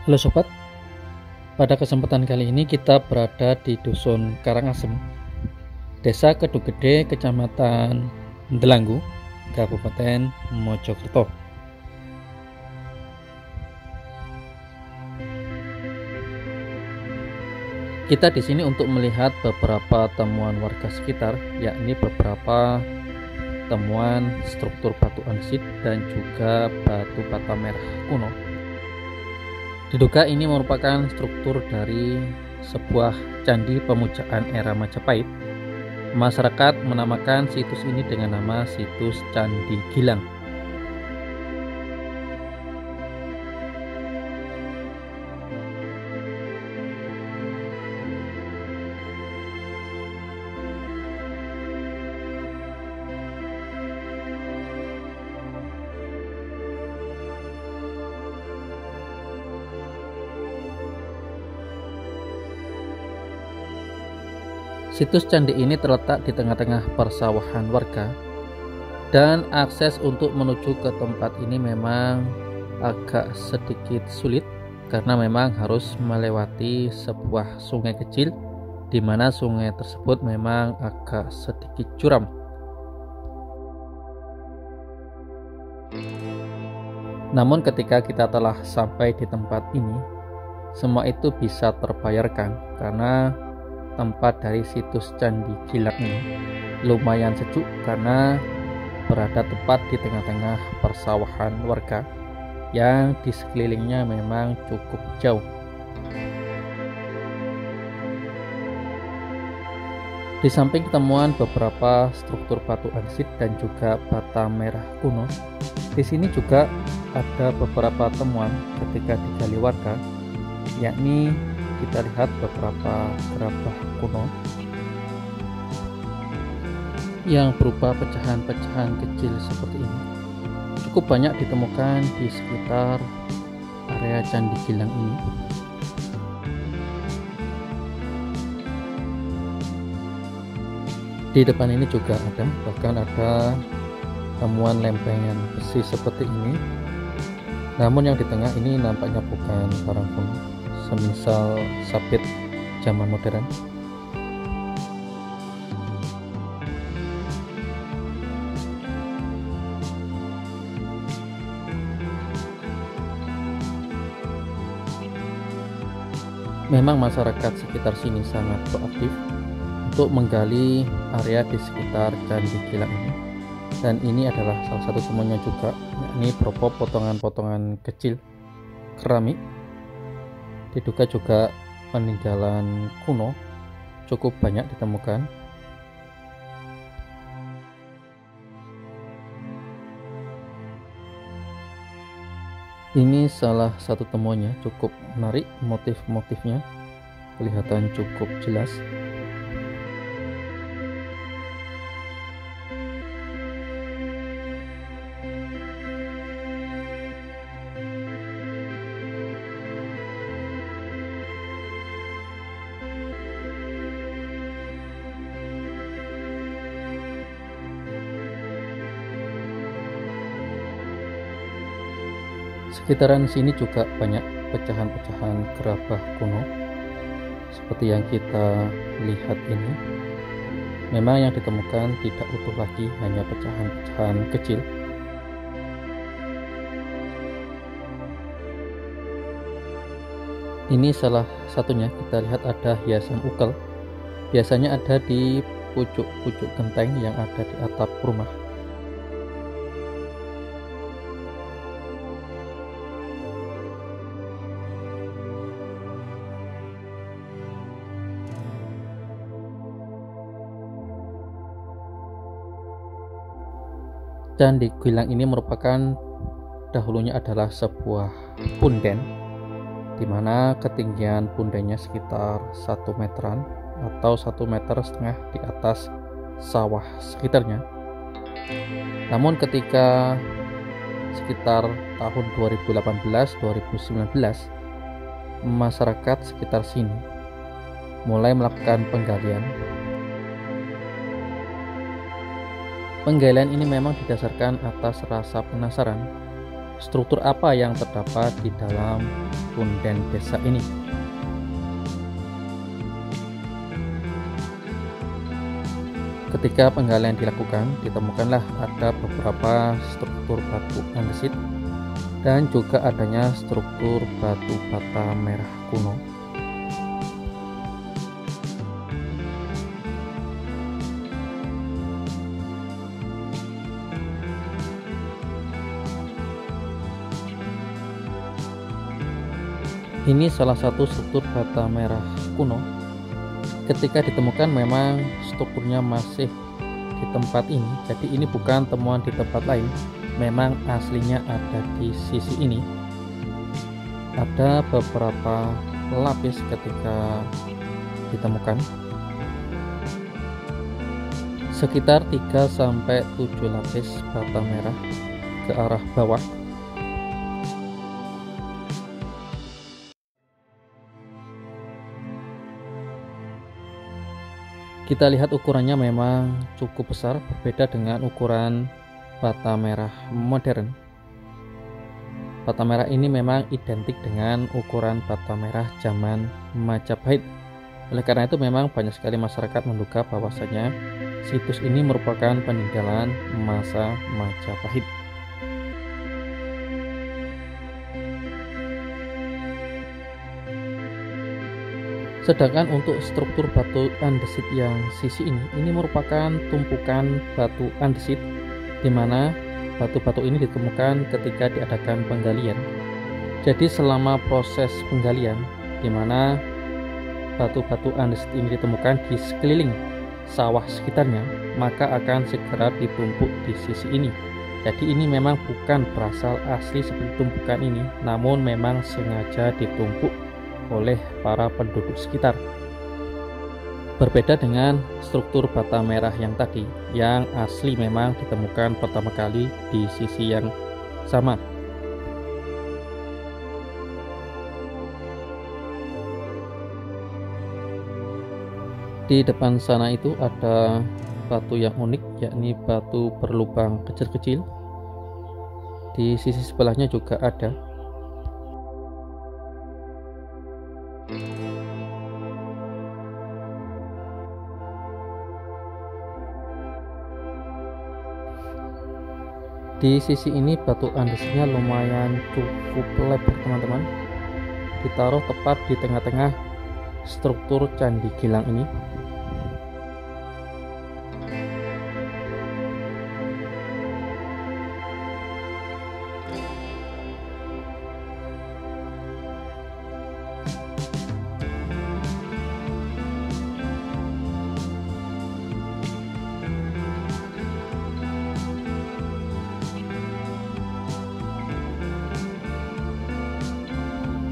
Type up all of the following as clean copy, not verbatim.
Halo sobat, pada kesempatan kali ini kita berada di Dusun Karangasem, Desa Kedugede, Kecamatan Delanggu, Kabupaten Mojokerto. Kita di sini untuk melihat beberapa temuan warga sekitar, yakni beberapa temuan struktur batu andesit dan juga batu bata merah kuno. Diduga ini merupakan struktur dari sebuah candi pemujaan era Majapahit. Masyarakat menamakan situs ini dengan nama situs Candi Gilang. Situs candi ini terletak di tengah-tengah persawahan warga, dan akses untuk menuju ke tempat ini memang agak sedikit sulit karena memang harus melewati sebuah sungai kecil, di mana sungai tersebut memang agak sedikit curam. Namun ketika kita telah sampai di tempat ini, semua itu bisa terbayarkan karena tempat dari situs Candi Gilang ini lumayan sejuk karena berada tepat di tengah-tengah persawahan warga yang di sekelilingnya memang cukup jauh. Di samping temuan beberapa struktur batu andesit dan juga bata merah kuno, di sini juga ada beberapa temuan ketika digali warga, yakni kita lihat beberapa gerabah kuno yang berupa pecahan-pecahan kecil seperti ini. Cukup banyak ditemukan di sekitar area Candi Gilang ini. Di depan ini juga ada, bahkan ada temuan lempengan besi seperti ini. Namun yang di tengah ini nampaknya bukan barang kuno, semisal sabit zaman modern. Memang masyarakat sekitar sini sangat proaktif untuk menggali area di sekitar Candi Gilang ini, dan ini adalah salah satu temuannya juga, yakni berupa potongan-potongan kecil keramik. Diduga juga peninggalan kuno cukup banyak ditemukan. Ini salah satu temuannya, cukup menarik, motif-motifnya kelihatan cukup jelas. Sekitaran sini juga banyak pecahan-pecahan gerabah kuno seperti yang kita lihat ini. Memang yang ditemukan tidak utuh lagi, hanya pecahan-pecahan kecil. Ini salah satunya, kita lihat ada hiasan ukel. Biasanya ada di pucuk-pucuk genteng yang ada di atap rumah. Candi Gilang ini merupakan dahulunya adalah sebuah punden, di mana ketinggian pundennya sekitar 1 meteran atau 1,5 meter di atas sawah sekitarnya. Namun ketika sekitar tahun 2018-2019, masyarakat sekitar sini mulai melakukan penggalian. Penggalian ini memang didasarkan atas rasa penasaran struktur apa yang terdapat di dalam punden desa ini. Ketika penggalian dilakukan, ditemukanlah ada beberapa struktur batu andesit dan juga adanya struktur batu bata merah kuno. Ini salah satu struktur bata merah kuno. Ketika ditemukan memang strukturnya masih di tempat ini, jadi ini bukan temuan di tempat lain, memang aslinya ada di sisi ini. Ada beberapa lapis ketika ditemukan, sekitar 3-7 lapis bata merah ke arah bawah. Kita lihat ukurannya memang cukup besar, berbeda dengan ukuran bata merah modern. Bata merah ini memang identik dengan ukuran bata merah zaman Majapahit. Oleh karena itu memang banyak sekali masyarakat menduga bahwasanya situs ini merupakan peninggalan masa Majapahit. Sedangkan untuk struktur batu andesit yang sisi ini merupakan tumpukan batu andesit, di mana batu-batu ini ditemukan ketika diadakan penggalian. Jadi selama proses penggalian, di mana batu-batu andesit ini ditemukan di sekeliling sawah sekitarnya, maka akan segera ditumpuk di sisi ini. Jadi ini memang bukan berasal asli seperti tumpukan ini, namun memang sengaja ditumpuk oleh para penduduk sekitar. Berbeda dengan struktur bata merah yang tadi, yang asli memang ditemukan pertama kali di sisi yang sama. Di depan sana itu ada batu yang unik, yakni batu berlubang kecil-kecil. Di sisi sebelahnya juga ada. Di sisi ini batu andesitnya lumayan cukup lebar teman-teman, ditaruh tepat di tengah-tengah struktur Candi Gilang ini.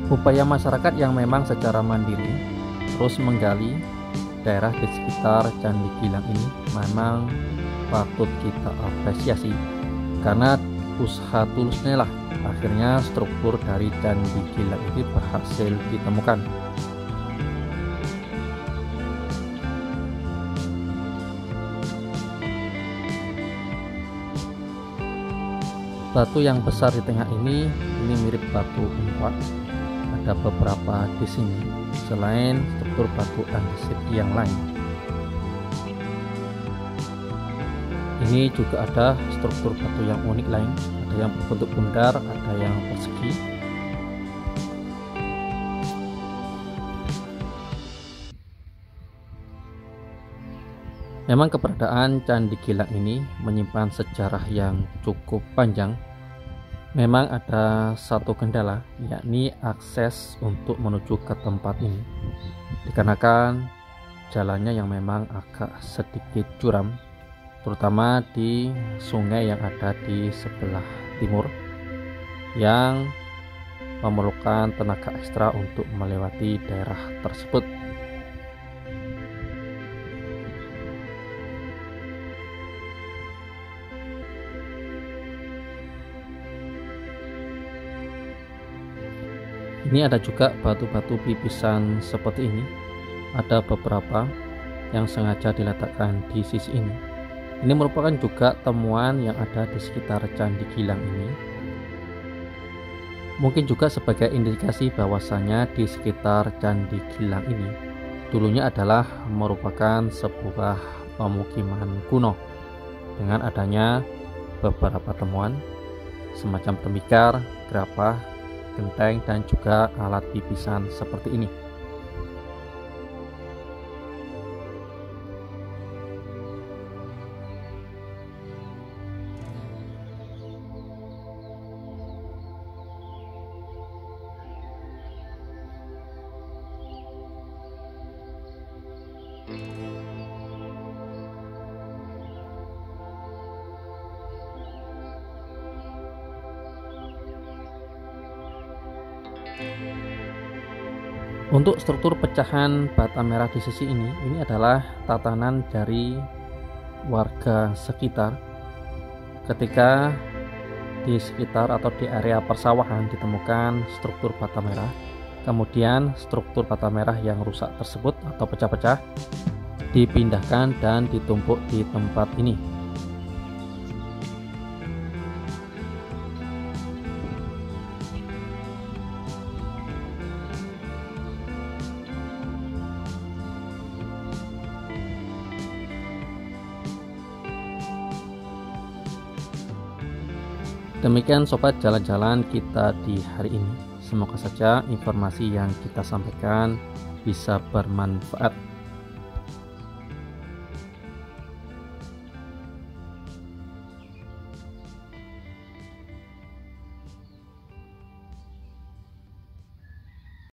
Upaya masyarakat yang memang secara mandiri terus menggali daerah di sekitar Candi Gilang ini memang patut kita apresiasi, karena usaha tulusnya lah akhirnya struktur dari Candi Gilang ini berhasil ditemukan. Batu yang besar di tengah ini mirip batu empat. Ada beberapa di sini selain struktur batu andesit yang lain. Ini juga ada struktur batu yang unik lain, ada yang berbentuk bundar, ada yang persegi. Memang keberadaan Candi Gilang ini menyimpan sejarah yang cukup panjang. Memang ada satu kendala, yakni akses untuk menuju ke tempat ini, dikarenakan jalannya yang memang agak sedikit curam, terutama di sungai yang ada di sebelah timur, yang memerlukan tenaga ekstra untuk melewati daerah tersebut. Ini ada juga batu-batu pipisan seperti ini. Ada beberapa yang sengaja diletakkan di sisi ini. Ini merupakan juga temuan yang ada di sekitar Candi Gilang ini. Mungkin juga sebagai indikasi bahwasanya di sekitar Candi Gilang ini dulunya adalah merupakan sebuah pemukiman kuno dengan adanya beberapa temuan semacam tembikar, gerabah, genteng, dan juga alat pipisan seperti ini. Untuk struktur pecahan bata merah di sisi ini adalah tatanan dari warga sekitar ketika di sekitar atau di area persawahan ditemukan struktur bata merah. Kemudian struktur bata merah yang rusak tersebut atau pecah-pecah dipindahkan dan ditumpuk di tempat ini. Demikian sobat jalan-jalan kita di hari ini. Semoga saja informasi yang kita sampaikan bisa bermanfaat